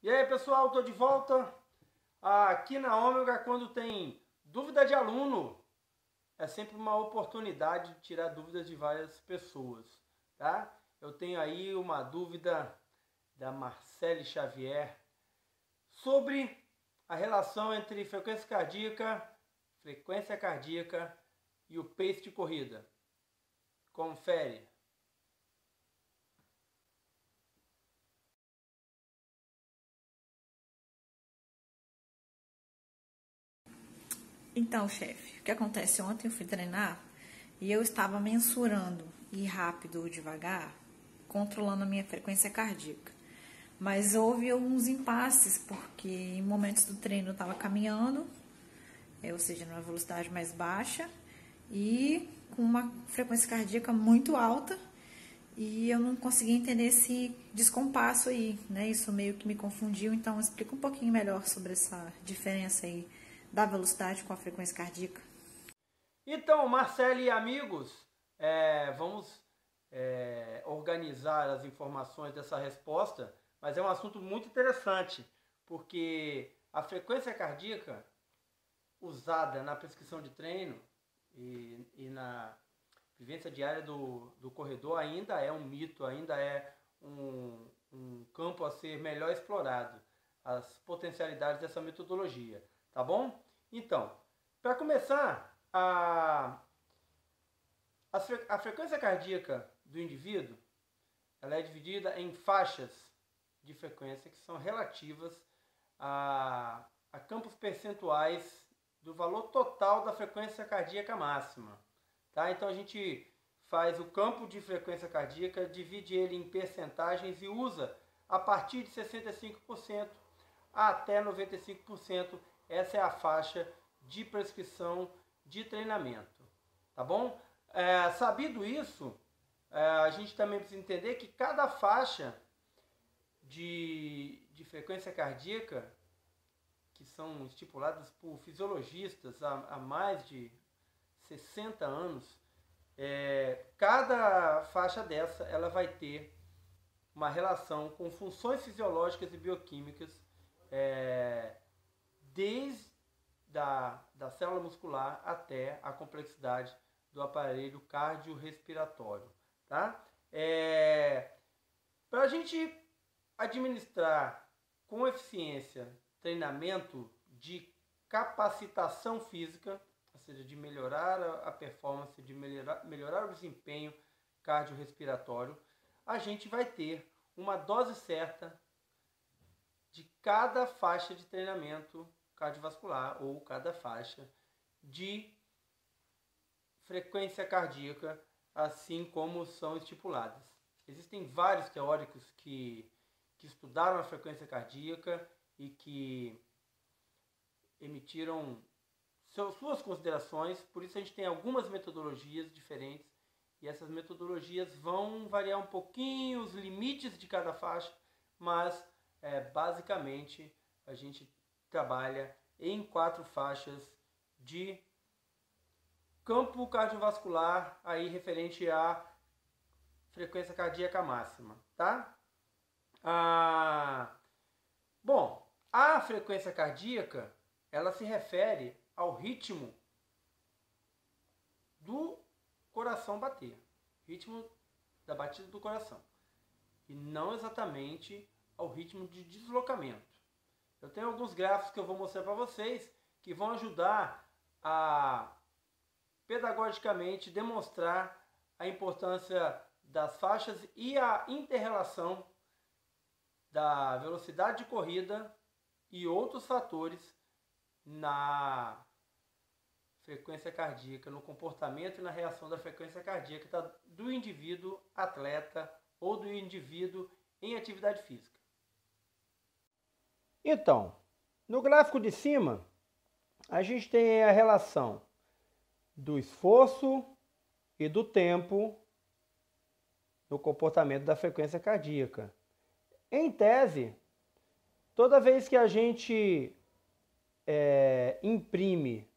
E aí pessoal, estou de volta aqui na Ômega. Quando tem dúvida de aluno, é sempre uma oportunidade de tirar dúvidas de várias pessoas, tá? Eu tenho aí uma dúvida da Marcele Xavier sobre a relação entre frequência cardíaca e o pace de corrida. Confere. Então, chefe, o que acontece? Ontem eu fui treinar e eu estava mensurando, ir rápido ou devagar, controlando a minha frequência cardíaca. Mas houve alguns impasses, porque em momentos do treino eu estava caminhando, ou seja, numa velocidade mais baixa, e com uma frequência cardíaca muito alta, e eu não conseguia entender esse descompasso aí, né? Isso meio que me confundiu, então explica um pouquinho melhor sobre essa diferença aí da velocidade com a frequência cardíaca. Então, Marcele e amigos, vamos organizar as informações dessa resposta, mas é um assunto muito interessante, porque a frequência cardíaca usada na prescrição de treino e na vivência diária do corredor ainda é um mito, ainda é um campo a ser melhor explorado, as potencialidades dessa metodologia, tá bom? Então, para começar, a frequência cardíaca do indivíduo ela é dividida em faixas de frequência que são relativas a campos percentuais do valor total da frequência cardíaca máxima. Tá? Então a gente faz o campo de frequência cardíaca, divide ele em percentagens e usa a partir de 65% até 95%. Essa é a faixa de prescrição de treinamento. Tá bom? Sabido isso, a gente também precisa entender que cada faixa de frequência cardíaca, que são estipuladas por fisiologistas há mais de 60 anos, cada faixa dessa ela vai ter uma relação com funções fisiológicas e bioquímicas, desde da célula muscular até a complexidade do aparelho cardiorrespiratório. Tá? Para a gente administrar com eficiência treinamento de capacitação física, ou seja, de melhorar a performance, de melhorar o desempenho cardiorrespiratório, a gente vai ter uma dose certa de cada faixa de treinamento cardiovascular ou cada faixa de frequência cardíaca, assim como são estipuladas. Existem vários teóricos que estudaram a frequência cardíaca e que emitiram suas considerações, por isso a gente tem algumas metodologias diferentes e essas metodologias vão variar um pouquinho os limites de cada faixa, mas basicamente a gente trabalha em 4 faixas de campo cardiovascular aí referente à frequência cardíaca máxima, tá? Bom, a frequência cardíaca ela se refere ao ritmo do coração bater, ritmo da batida do coração, e não exatamente ao ritmo de deslocamento. Eu tenho alguns gráficos que eu vou mostrar para vocês que vão ajudar a pedagogicamente demonstrar a importância das faixas e a inter-relação da velocidade de corrida e outros fatores na frequência cardíaca, no comportamento e na reação da frequência cardíaca do indivíduo atleta ou do indivíduo em atividade física. Então, no gráfico de cima, a gente tem a relação do esforço e do tempo no comportamento da frequência cardíaca. Em tese, toda vez que a gente imprime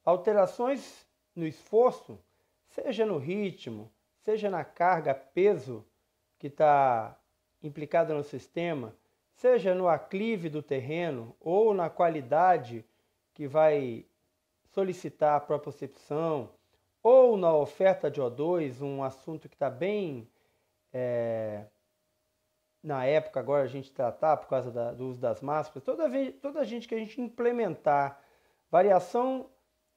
alterações no esforço, seja no ritmo, seja na carga, peso que está implicada no sistema, seja no aclive do terreno ou na qualidade que vai solicitar a propriocepção, ou na oferta de O2, um assunto que está bem na época agora a gente tratar por causa do uso das máscaras. Toda gente que a gente implementar variação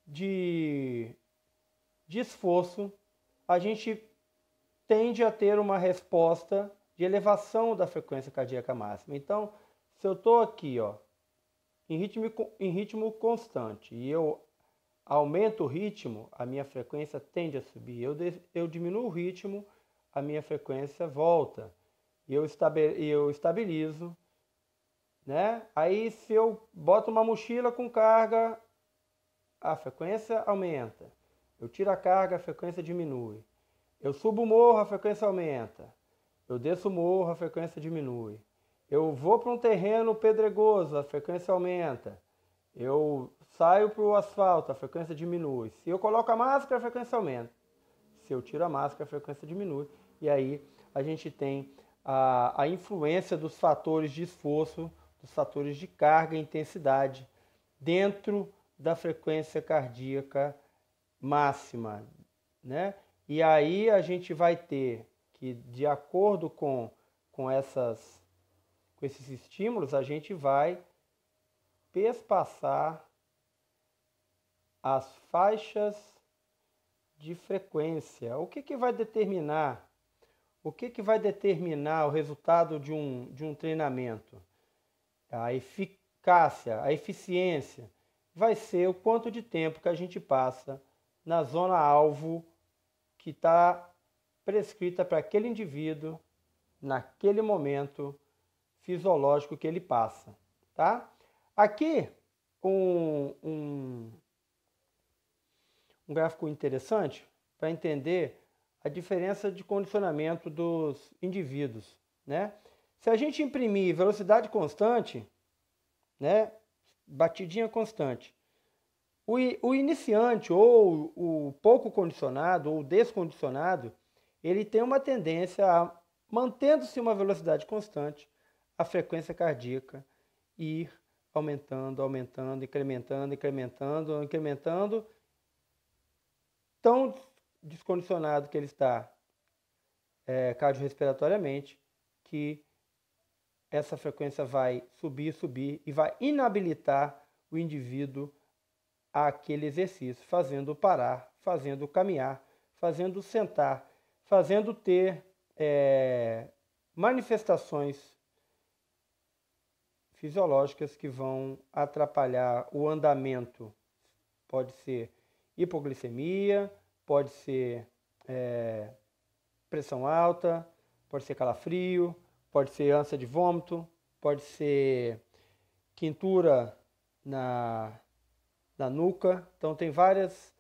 de esforço, a gente tende a ter uma resposta de elevação da frequência cardíaca máxima. Então, se eu estou aqui em ritmo constante e eu aumento o ritmo, a minha frequência tende a subir. Eu diminuo o ritmo, a minha frequência volta. E eu estabilizo, né? Aí se eu boto uma mochila com carga, a frequência aumenta. Eu tiro a carga, a frequência diminui. Eu subo o morro, a frequência aumenta. Eu desço o morro, a frequência diminui. Eu vou para um terreno pedregoso, a frequência aumenta. Eu saio para o asfalto, a frequência diminui. Se eu coloco a máscara, a frequência aumenta. Se eu tiro a máscara, a frequência diminui. E aí a gente tem a influência dos fatores de esforço, dos fatores de carga e intensidade dentro da frequência cardíaca máxima, né? E aí a gente vai ter que, de acordo com esses estímulos, a gente vai espaçar as faixas de frequência. O que vai determinar? O que vai determinar o resultado de um treinamento? A eficácia, a eficiência, vai ser o quanto de tempo que a gente passa na zona alvo que está prescrita para aquele indivíduo, naquele momento fisiológico que ele passa, tá? Aqui, um gráfico interessante para entender a diferença de condicionamento dos indivíduos, né? Se a gente imprimir velocidade constante, né, batidinha constante, o iniciante ou o pouco condicionado ou descondicionado, ele tem uma tendência a, mantendo-se uma velocidade constante, a frequência cardíaca ir aumentando, aumentando, incrementando, incrementando, incrementando, tão descondicionado que ele está cardiorrespiratoriamente, que essa frequência vai subir, subir e vai inabilitar o indivíduo àquele exercício, fazendo parar, fazendo caminhar, fazendo sentar, fazendo ter manifestações fisiológicas que vão atrapalhar o andamento. Pode ser hipoglicemia, pode ser pressão alta, pode ser calafrio, pode ser ânsia de vômito, pode ser quintura na nuca. Então tem várias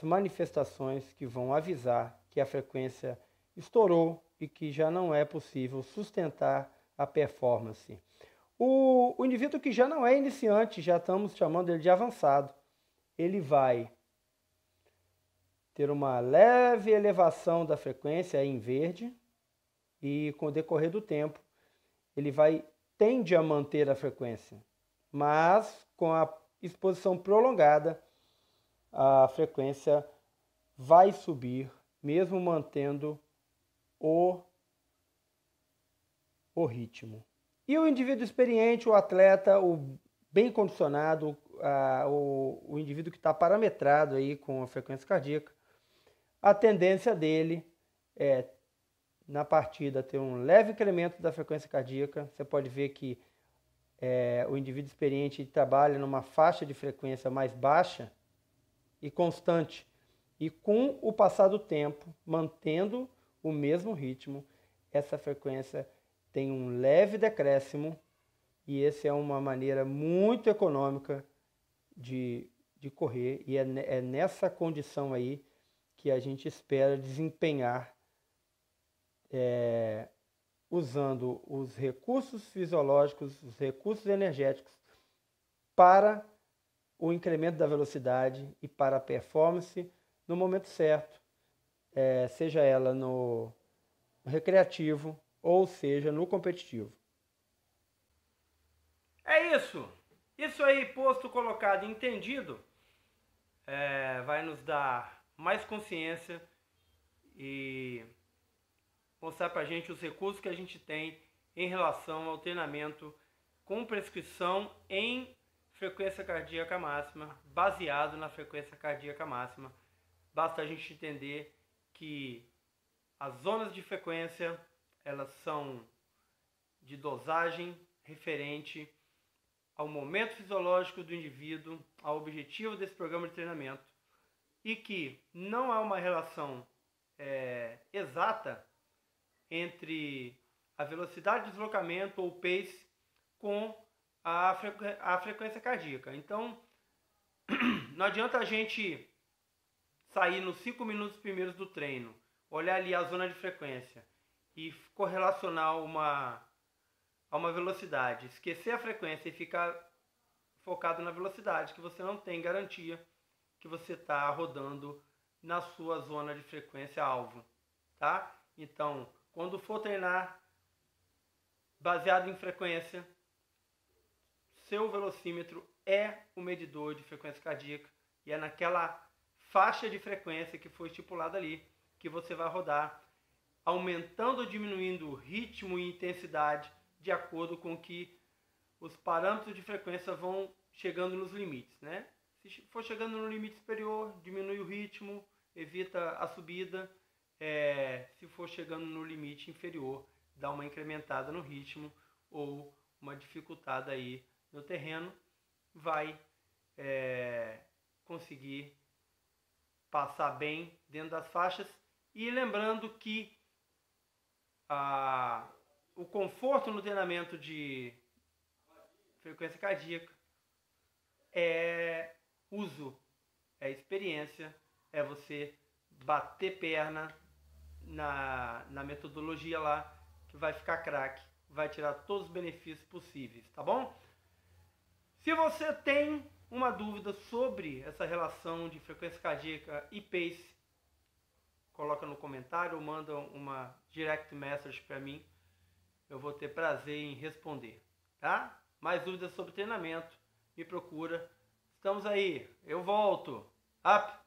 manifestações que vão avisar que a frequência estourou e que já não é possível sustentar a performance. O indivíduo que já não é iniciante, já estamos chamando ele de avançado, ele vai ter uma leve elevação da frequência em verde e com o decorrer do tempo ele tende a manter a frequência, mas com a exposição prolongada a frequência vai subir, mesmo mantendo o ritmo. E o indivíduo experiente, o atleta, o bem condicionado, o indivíduo que está parametrado aí com a frequência cardíaca, a tendência dele é, na partida, ter um leve incremento da frequência cardíaca. Você pode ver que o indivíduo experiente trabalha numa faixa de frequência mais baixa e constante. E com o passar do tempo, mantendo o mesmo ritmo, essa frequência tem um leve decréscimo, e essa é uma maneira muito econômica de correr, e é nessa condição aí que a gente espera desempenhar usando os recursos fisiológicos, os recursos energéticos para o incremento da velocidade e para a performance no momento certo, seja ela no recreativo ou seja no competitivo. É isso. Isso aí, posto, colocado e entendido, vai nos dar mais consciência e mostrar pra gente os recursos que a gente tem em relação ao treinamento com prescrição em frequência cardíaca máxima, baseado na frequência cardíaca máxima. Basta a gente entender que as zonas de frequência, elas são de dosagem referente ao momento fisiológico do indivíduo, ao objetivo desse programa de treinamento, e que não há uma relação exata entre a velocidade de deslocamento ou pace com a frequência cardíaca. Então, não adianta a gente sair nos 5 minutos primeiros do treino, olhar ali a zona de frequência e correlacionar a uma velocidade, esquecer a frequência e ficar focado na velocidade, que você não tem garantia que você está rodando na sua zona de frequência alvo, tá? Então, quando for treinar baseado em frequência, seu velocímetro é o medidor de frequência cardíaca e é naquela faixa de frequência que foi estipulada ali que você vai rodar, aumentando ou diminuindo o ritmo e intensidade de acordo com que os parâmetros de frequência vão chegando nos limites, né? Se for chegando no limite superior, diminui o ritmo, evita a subida. Se for chegando no limite inferior, dá uma incrementada no ritmo ou uma dificultada aí no terreno, vai conseguir passar bem dentro das faixas. E lembrando que o conforto no treinamento de frequência cardíaca é uso, é experiência, é você bater perna na metodologia lá, que vai ficar craque, vai tirar todos os benefícios possíveis, tá bom? Se você tem uma dúvida sobre essa relação de frequência cardíaca e pace, coloca no comentário ou manda uma direct message para mim, eu vou ter prazer em responder, tá? Mais dúvidas sobre treinamento, me procura. Estamos aí, eu volto. Up!